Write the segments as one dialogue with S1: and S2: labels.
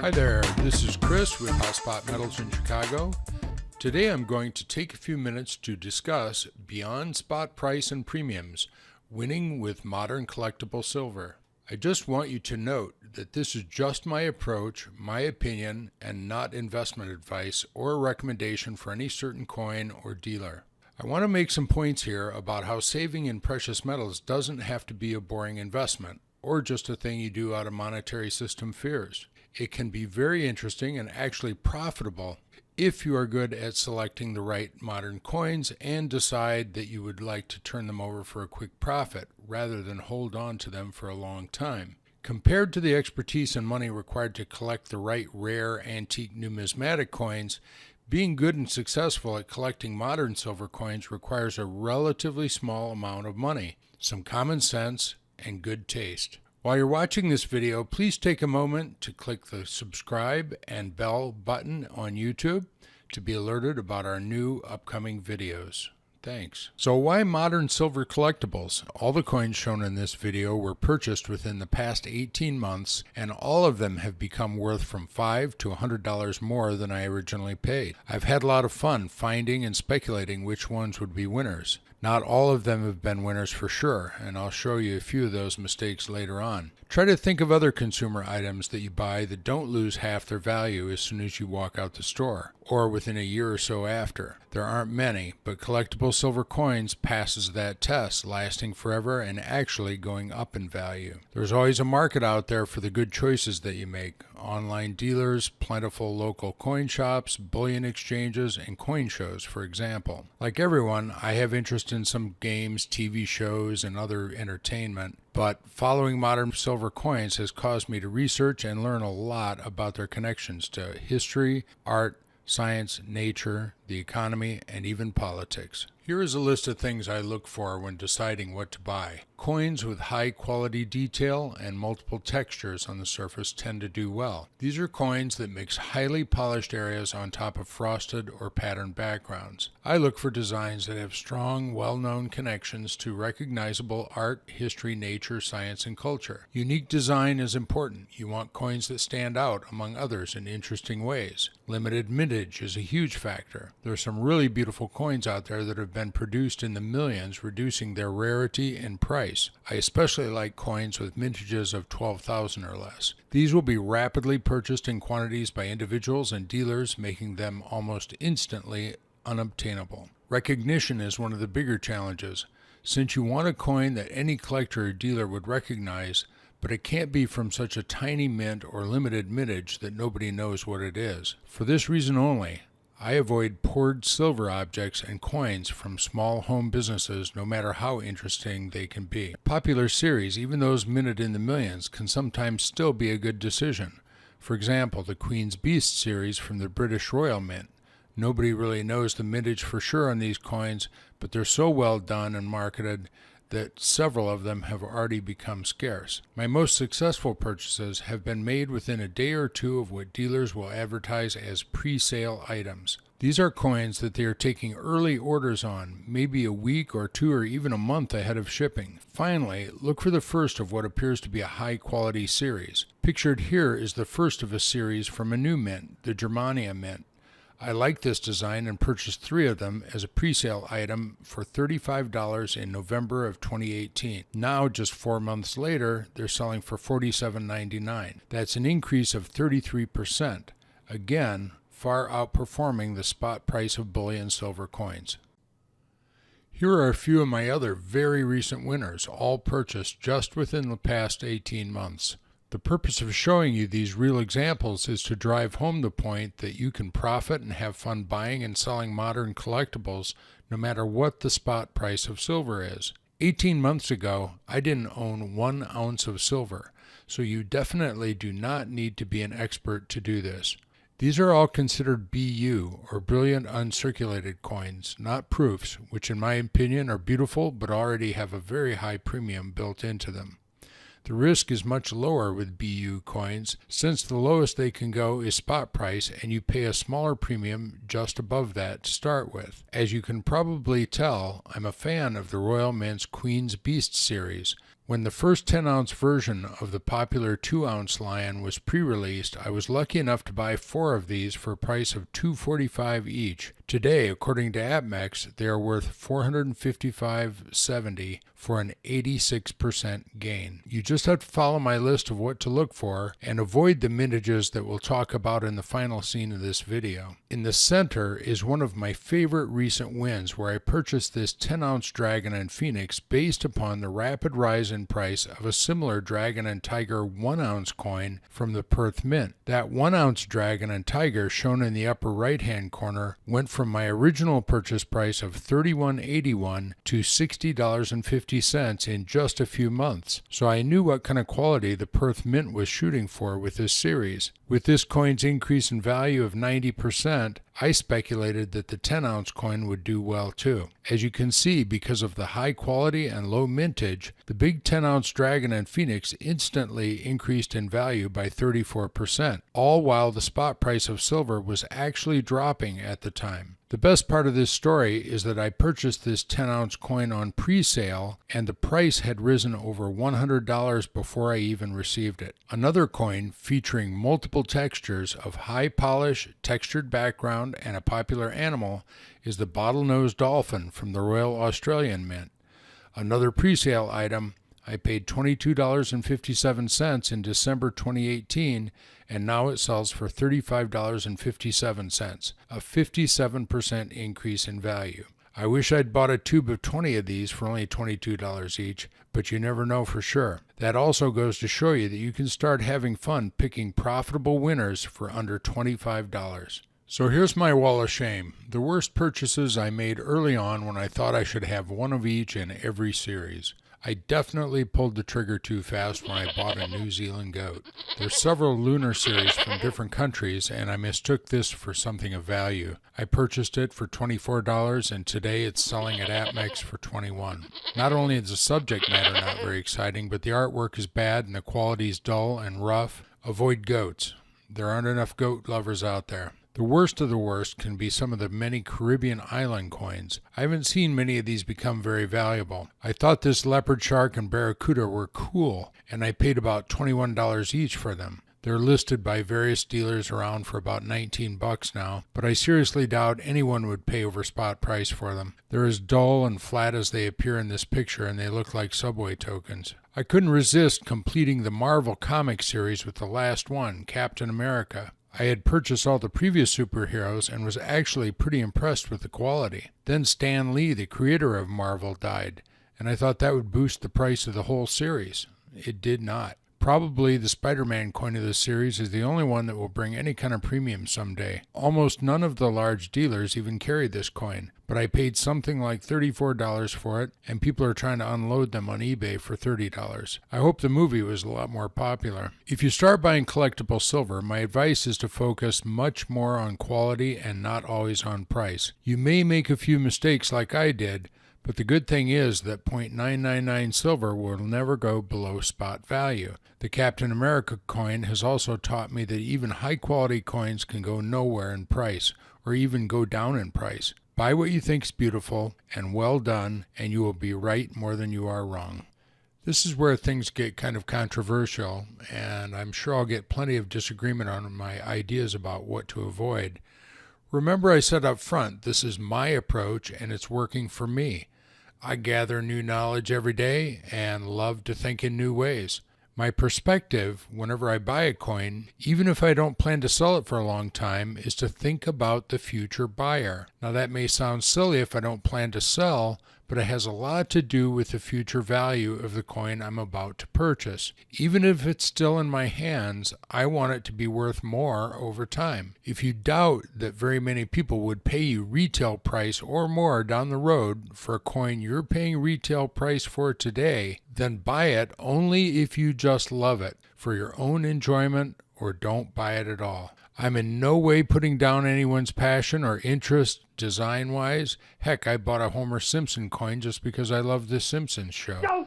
S1: Hi there, this is Chris with Hotspot Metals in Chicago. Today I'm going to take a few minutes to discuss beyond spot price and premiums, winning with modern collectible silver. I just want you to note that this is just my approach, my opinion, and not investment advice or a recommendation for any certain coin or dealer. I want to make some points here about how saving in precious metals doesn't have to be a boring investment or just a thing you do out of monetary system fears. It can be very interesting and actually profitable if you are good at selecting the right modern coins and decide that you would like to turn them over for a quick profit rather than hold on to them for a long time. Compared to the expertise and money required to collect the right rare antique numismatic coins, being good and successful at collecting modern silver coins requires a relatively small amount of money, some common sense, and good taste. While you're watching this video, please take a moment to click the subscribe and bell button on YouTube to be alerted about our new upcoming videos. Thanks. So why modern silver collectibles? All the coins shown in this video were purchased within the past 18 months, and all of them have become worth from $5 to $100 more than I originally paid. I've had a lot of fun finding and speculating which ones would be winners. Not all of them have been winners for sure, and I'll show you a few of those mistakes later on. Try to think of other consumer items that you buy that don't lose half their value as soon as you walk out the store, or within a year or so after. There aren't many, but collectible silver coins passes that test, lasting forever and actually going up in value. There's always a market out there for the good choices that you make. Online dealers, plentiful local coin shops, bullion exchanges, and coin shows, for example. Like everyone, I have interest in some games, TV shows, and other entertainment, but following modern silver coins has caused me to research and learn a lot about their connections to history, art, science, nature, the economy, and even politics. Here is a list of things I look for when deciding what to buy. Coins with high quality detail and multiple textures on the surface tend to do well. These are coins that mix highly polished areas on top of frosted or patterned backgrounds. I look for designs that have strong, well-known connections to recognizable art, history, nature, science, and culture. Unique design is important. You want coins that stand out among others in interesting ways. Limited mintage is a huge factor. There are some really beautiful coins out there that have been produced in the millions, reducing their rarity and price. I especially like coins with mintages of 12,000 or less. These will be rapidly purchased in quantities by individuals and dealers, making them almost instantly unobtainable. Recognition is one of the bigger challenges, since you want a coin that any collector or dealer would recognize, but it can't be from such a tiny mint or limited mintage that nobody knows what it is. For this reason only, I avoid poured silver objects and coins from small home businesses, no matter how interesting they can be. Popular series, even those minted in the millions, can sometimes still be a good decision. For example, the Queen's Beast series from the British Royal Mint. Nobody really knows the mintage for sure on these coins, but they're so well done and marketed that several of them have already become scarce. My most successful purchases have been made within a day or two of what dealers will advertise as pre-sale items. These are coins that they are taking early orders on, maybe a week or two or even a month ahead of shipping. Finally, look for the first of what appears to be a high-quality series. Pictured here is the first of a series from a new mint, the Germania Mint. I like this design and purchased 3 of them as a pre-sale item for $35 in November of 2018. Now, just 4 months later, they're selling for $47.99. That's an increase of 33%. Again, far outperforming the spot price of bullion silver coins. Here are a few of my other very recent winners, all purchased just within the past 18 months. The purpose of showing you these real examples is to drive home the point that you can profit and have fun buying and selling modern collectibles no matter what the spot price of silver is. 18 months ago, I didn't own 1 ounce of silver, so you definitely do not need to be an expert to do this. These are all considered BU, or brilliant uncirculated coins, not proofs, which in my opinion are beautiful but already have a very high premium built into them. The risk is much lower with BU coins, since the lowest they can go is spot price and you pay a smaller premium just above that to start with. As you can probably tell, I'm a fan of the Royal Mint's Queen's Beast series. When the first 10-ounce version of the popular 2-ounce Lion was pre-released, I was lucky enough to buy 4 of these for a price of $2.45 each. Today, according to APMEX, they are worth $455.70 for an 86% gain. You just have to follow my list of what to look for and avoid the mintages that we'll talk about in the final scene of this video. In the center is one of my favorite recent wins where I purchased this 10-ounce Dragon and Phoenix based upon the rapid rise in price of a similar Dragon and Tiger 1-ounce coin from the Perth Mint. That 1-ounce Dragon and Tiger shown in the upper right-hand corner went from my original purchase price of $31.81 to $60.50 in just a few months, so I knew what kind of quality the Perth Mint was shooting for with this series. With this coin's increase in value of 90%, I speculated that the 10-ounce coin would do well too. As you can see, because of the high quality and low mintage, the big 10-ounce Dragon and Phoenix instantly increased in value by 34%, all while the spot price of silver was actually dropping at the time. The best part of this story is that I purchased this 10-ounce coin on pre-sale and the price had risen over $100 before I even received it. Another coin featuring multiple textures of high polish, textured background, and a popular animal is the bottlenose dolphin from the Royal Australian Mint. Another pre-sale item, I paid $22.57 in December 2018, and now it sells for $35.57, a 57% increase in value. I wish I'd bought a tube of 20 of these for only $22 each, but you never know for sure. That also goes to show you that you can start having fun picking profitable winners for under $25. So here's my wall of shame. The worst purchases I made early on when I thought I should have one of each in every series. I definitely pulled the trigger too fast when I bought a New Zealand goat. There's several lunar series from different countries, and I mistook this for something of value. I purchased it for $24, and today it's selling at APMEX for $21. Not only is the subject matter not very exciting, but the artwork is bad and the quality is dull and rough. Avoid goats. There aren't enough goat lovers out there. The worst of the worst can be some of the many Caribbean island coins. I haven't seen many of these become very valuable. I thought this leopard shark and barracuda were cool, and I paid about $21 each for them. They're listed by various dealers around for about $19 now, but I seriously doubt anyone would pay over spot price for them. They're as dull and flat as they appear in this picture, and they look like subway tokens. I couldn't resist completing the Marvel comic series with the last one, Captain America. I had purchased all the previous superheroes and was actually pretty impressed with the quality. Then Stan Lee, the creator of Marvel, died, and I thought that would boost the price of the whole series. It did not. Probably the Spider-Man coin of this series is the only one that will bring any kind of premium someday. Almost none of the large dealers even carry this coin, but I paid something like $34 for it, and people are trying to unload them on eBay for $30. I hope the movie was a lot more popular. If you start buying collectible silver, my advice is to focus much more on quality and not always on price. You may make a few mistakes like I did, but the good thing is that .999 silver will never go below spot value. The Captain America coin has also taught me that even high-quality coins can go nowhere in price, or even go down in price. Buy what you think is beautiful and well done, and you will be right more than you are wrong. This is where things get kind of controversial, and I'm sure I'll get plenty of disagreement on my ideas about what to avoid. Remember I said up front, this is my approach and it's working for me. I gather new knowledge every day and love to think in new ways. My perspective, whenever I buy a coin, even if I don't plan to sell it for a long time, is to think about the future buyer. Now that may sound silly if I don't plan to sell, but it has a lot to do with the future value of the coin I'm about to purchase. Even if it's still in my hands, I want it to be worth more over time. If you doubt that very many people would pay you retail price or more down the road for a coin you're paying retail price for today, then buy it only if you just love it for your own enjoyment, or don't buy it at all. I'm in no way putting down anyone's passion or interest design-wise. Heck, I bought a Homer Simpson coin just because I love The Simpsons show. No.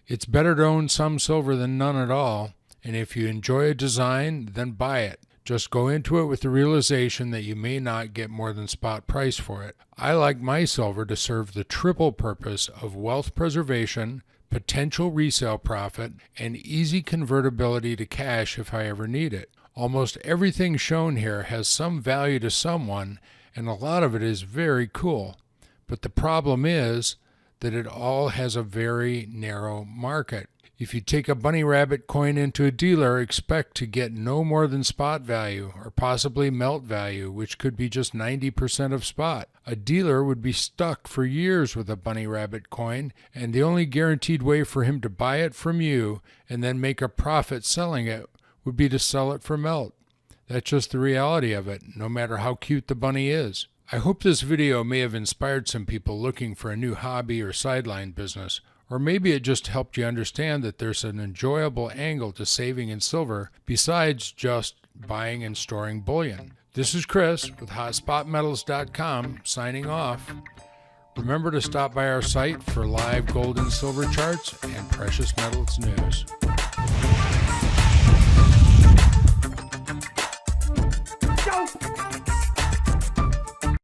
S1: It's better to own some silver than none at all, and if you enjoy a design, then buy it. Just go into it with the realization that you may not get more than spot price for it. I like my silver to serve the triple purpose of wealth preservation, potential resale profit, and easy convertibility to cash if I ever need it. Almost everything shown here has some value to someone, and a lot of it is very cool. But the problem is that it all has a very narrow market. If you take a bunny rabbit coin into a dealer, expect to get no more than spot value or possibly melt value, which could be just 90% of spot. A dealer would be stuck for years with a bunny rabbit coin, and the only guaranteed way for him to buy it from you and then make a profit selling it would be to sell it for melt. That's just the reality of it, no matter how cute the bunny is. I hope this video may have inspired some people looking for a new hobby or sideline business, or maybe it just helped you understand that there's an enjoyable angle to saving in silver besides just buying and storing bullion. This is Chris with HotSpotMetals.com signing off. Remember to stop by our site for live gold and silver charts and precious metals news.